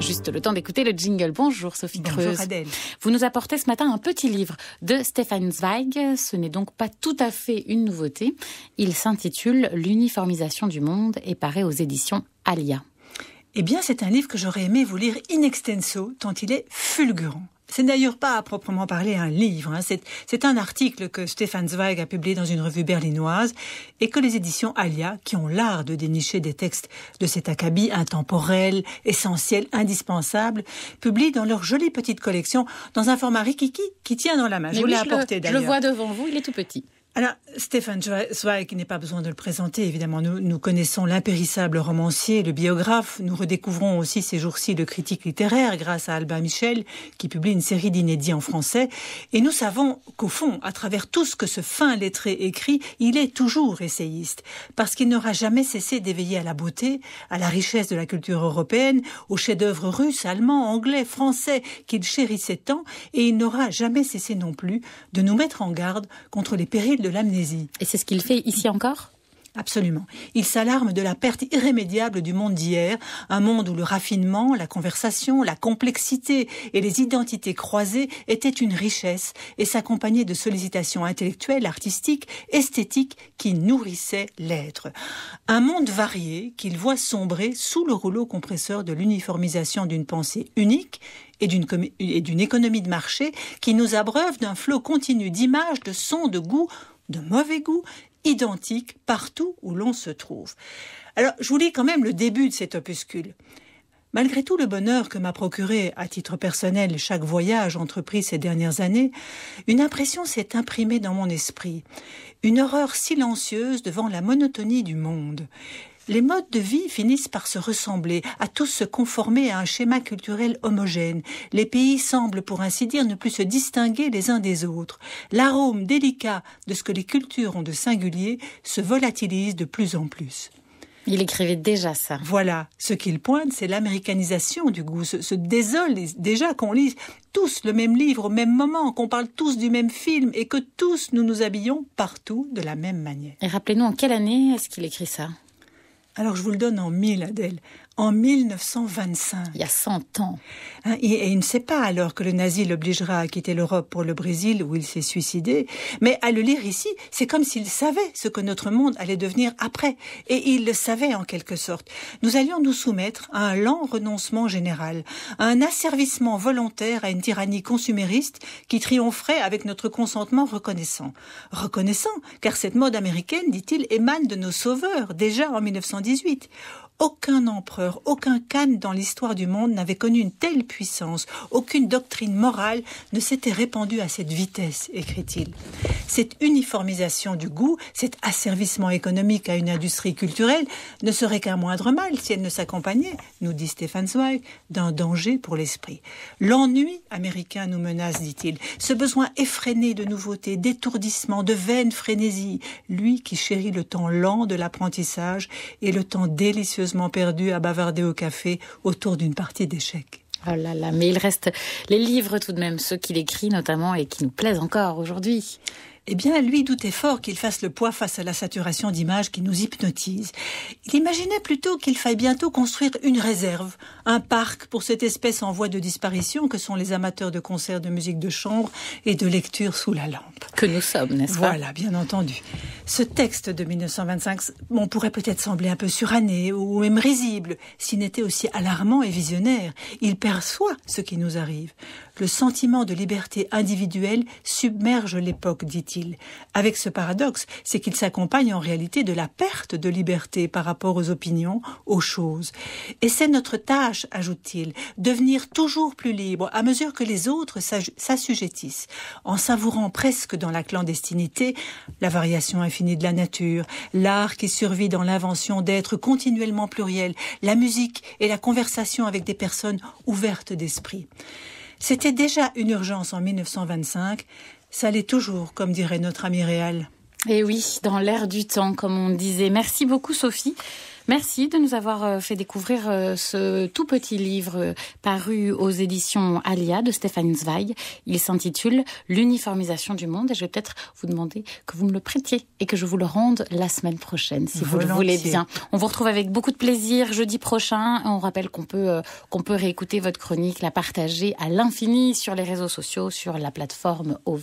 Juste le temps d'écouter le jingle. Bonjour Sophie Creuse. Bonjour Adèle. Vous nous apportez ce matin un petit livre de Stefan Zweig. Ce n'est donc pas tout à fait une nouveauté. Il s'intitule « L'uniformisation du monde » et paraît aux éditions Alia. Eh bien, c'est un livre que j'aurais aimé vous lire in extenso, tant il est fulgurant. C'est d'ailleurs pas à proprement parler un livre, c'est un article que Stefan Zweig a publié dans une revue berlinoise et que les éditions Alia, qui ont l'art de dénicher des textes de cet acabit intemporel, essentiel, indispensable, publient dans leur jolie petite collection dans un format rikiki qui tient dans la main. Je vous l'ai apporté d'ailleurs. Je le vois devant vous, il est tout petit. Alors, Stefan Zweig, il n'est pas besoin de le présenter, évidemment. Nous connaissons l'impérissable romancier, le biographe. Nous redécouvrons aussi ces jours-ci le critique littéraire grâce à Albin Michel, qui publie une série d'inédits en français. Et nous savons qu'au fond, à travers tout ce que ce fin lettré écrit, il est toujours essayiste. Parce qu'il n'aura jamais cessé d'éveiller à la beauté, à la richesse de la culture européenne, aux chefs-d'œuvre russes, allemands, anglais, français, qu'il chérissait tant. Et il n'aura jamais cessé non plus de nous mettre en garde contre les périls de l'amnésie. Et c'est ce qu'il fait ici encore ? Absolument. Il s'alarme de la perte irrémédiable du monde d'hier, un monde où le raffinement, la conversation, la complexité et les identités croisées étaient une richesse et s'accompagnaient de sollicitations intellectuelles, artistiques, esthétiques qui nourrissaient l'être. Un monde varié qu'il voit sombrer sous le rouleau compresseur de l'uniformisation d'une pensée unique et d'une économie de marché qui nous abreuve d'un flot continu d'images, de sons, de goûts, de mauvais goût, identiques partout où l'on se trouve. Alors, je vous lis quand même le début de cet opuscule. Malgré tout le bonheur que m'a procuré, à titre personnel, chaque voyage entrepris ces dernières années, une impression s'est imprimée dans mon esprit. Une horreur silencieuse devant la monotonie du monde. Les modes de vie finissent par se ressembler, à tous se conformer à un schéma culturel homogène. Les pays semblent, pour ainsi dire, ne plus se distinguer les uns des autres. L'arôme délicat de ce que les cultures ont de singulier se volatilise de plus en plus. Il écrivait déjà ça. Voilà, ce qu'il pointe, c'est l'américanisation du goût. Se désole déjà qu'on lise tous le même livre au même moment, qu'on parle tous du même film et que tous nous nous habillons partout de la même manière. Et rappelez-nous, en quelle année est-ce qu'il écrit ça ? Alors, je vous le donne en 1000, Adèle. En 1925. Il y a 100 ans. Et il ne sait pas alors que le nazi l'obligera à quitter l'Europe pour le Brésil où il s'est suicidé. Mais à le lire ici, c'est comme s'il savait ce que notre monde allait devenir après. Et il le savait en quelque sorte. Nous allions nous soumettre à un lent renoncement général, à un asservissement volontaire à une tyrannie consumériste qui triompherait avec notre consentement reconnaissant. Reconnaissant, car cette mode américaine, dit-il, émane de nos sauveurs, déjà en 1918. Aucun empereur, aucun khan dans l'histoire du monde n'avait connu une telle puissance. Aucune doctrine morale ne s'était répandue à cette vitesse, écrit-il. Cette uniformisation du goût, cet asservissement économique à une industrie culturelle ne serait qu'un moindre mal si elle ne s'accompagnait, nous dit Stefan Zweig, d'un danger pour l'esprit. L'ennui américain nous menace, dit-il. Ce besoin effréné de nouveautés, d'étourdissement, de vaine frénésie. Lui qui chérit le temps lent de l'apprentissage et le temps délicieux perdu à bavarder au café autour d'une partie d'échecs. Oh là là, mais il reste les livres tout de même, ceux qu'il écrit notamment et qui nous plaisent encore aujourd'hui. Eh bien, lui doutait fort qu'il fasse le poids face à la saturation d'images qui nous hypnotise. Il imaginait plutôt qu'il faille bientôt construire une réserve, un parc pour cette espèce en voie de disparition que sont les amateurs de concerts de musique de chambre et de lecture sous la lampe. Que nous sommes, n'est-ce pas ? Voilà, bien entendu. Ce texte de 1925, pourrait peut-être sembler un peu suranné ou même risible, s'il n'était aussi alarmant et visionnaire. Il perçoit ce qui nous arrive. Le sentiment de liberté individuelle submerge l'époque, dit-il. Avec ce paradoxe, c'est qu'il s'accompagne en réalité de la perte de liberté par rapport aux opinions, aux choses. Et c'est notre tâche, ajoute-t-il, devenir toujours plus libre à mesure que les autres s'assujettissent, en savourant presque dans la clandestinité la variation infinie de la nature, l'art qui survit dans l'invention d'êtres continuellement pluriels, la musique et la conversation avec des personnes ouvertes d'esprit. C'était déjà une urgence en 1925, ça l'est toujours, comme dirait notre ami Réal. Et oui, dans l'air du temps, comme on disait. Merci beaucoup Sophie Merci de nous avoir fait découvrir ce tout petit livre paru aux éditions Alia de Stefan Zweig. Il s'intitule L'uniformisation du monde et je vais peut-être vous demander que vous me le prêtiez et que je vous le rende la semaine prochaine, si vous le voulez bien. On vous retrouve avec beaucoup de plaisir jeudi prochain. On rappelle qu'on peut réécouter votre chronique, la partager à l'infini sur les réseaux sociaux, sur la plateforme OV.